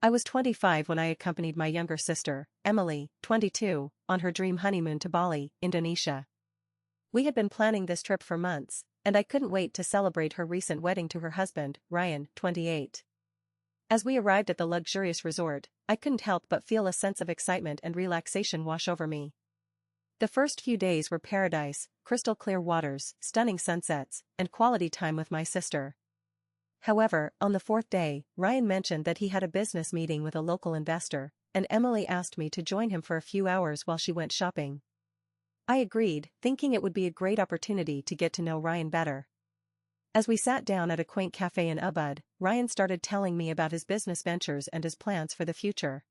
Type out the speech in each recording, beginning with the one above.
I was 25 when I accompanied my younger sister, Emily, 22, on her dream honeymoon to Bali, Indonesia. We had been planning this trip for months, and I couldn't wait to celebrate her recent wedding to her husband, Ryan, 28. As we arrived at the luxurious resort, I couldn't help but feel a sense of excitement and relaxation wash over me. The first few days were paradise, crystal clear waters, stunning sunsets, and quality time with my sister. However, on the fourth day, Ryan mentioned that he had a business meeting with a local investor, and Emily asked me to join him for a few hours while she went shopping. I agreed, thinking it would be a great opportunity to get to know Ryan better. As we sat down at a quaint cafe in Ubud, Ryan started telling me about his business ventures and his plans for the future.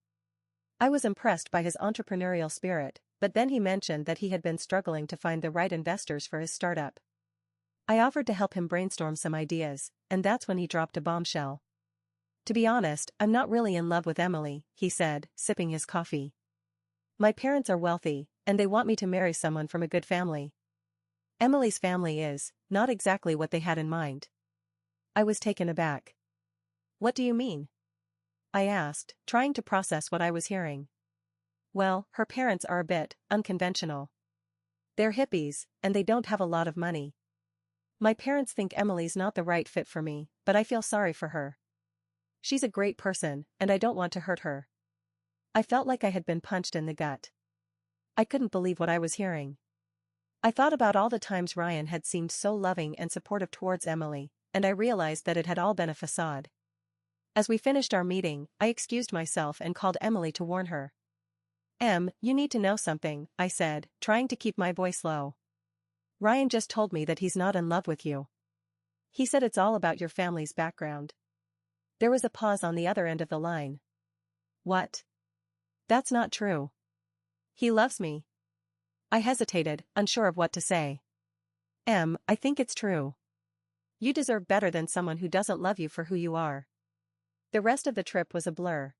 I was impressed by his entrepreneurial spirit, but then he mentioned that he had been struggling to find the right investors for his startup. I offered to help him brainstorm some ideas, and that's when he dropped a bombshell. "To be honest, I'm not really in love with Emily," he said, sipping his coffee. "My parents are wealthy, and they want me to marry someone from a good family. Emily's family is not exactly what they had in mind." I was taken aback. "What do you mean?" I asked, trying to process what I was hearing. "Well, her parents are a bit unconventional. They're hippies, and they don't have a lot of money. My parents think Emily's not the right fit for me, but I feel sorry for her. She's a great person, and I don't want to hurt her." I felt like I had been punched in the gut. I couldn't believe what I was hearing. I thought about all the times Ryan had seemed so loving and supportive towards Emily, and I realized that it had all been a facade. As we finished our meeting, I excused myself and called Emily to warn her. You need to know something," I said, trying to keep my voice low. "Ryan just told me that he's not in love with you. He said it's all about your family's background." There was a pause on the other end of the line. "What? That's not true. He loves me." I hesitated, unsure of what to say. I think it's true. You deserve better than someone who doesn't love you for who you are." The rest of the trip was a blur.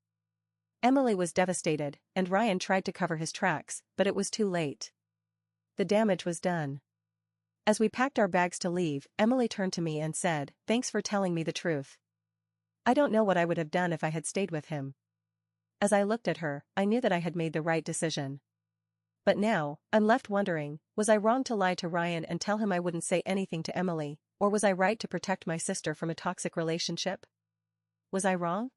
Emily was devastated, and Ryan tried to cover his tracks, but it was too late. The damage was done. As we packed our bags to leave, Emily turned to me and said, "Thanks for telling me the truth. I don't know what I would have done if I had stayed with him." As I looked at her, I knew that I had made the right decision. But now, I'm left wondering, was I wrong to lie to Ryan and tell him I wouldn't say anything to Emily, or was I right to protect my sister from a toxic relationship? Was I wrong?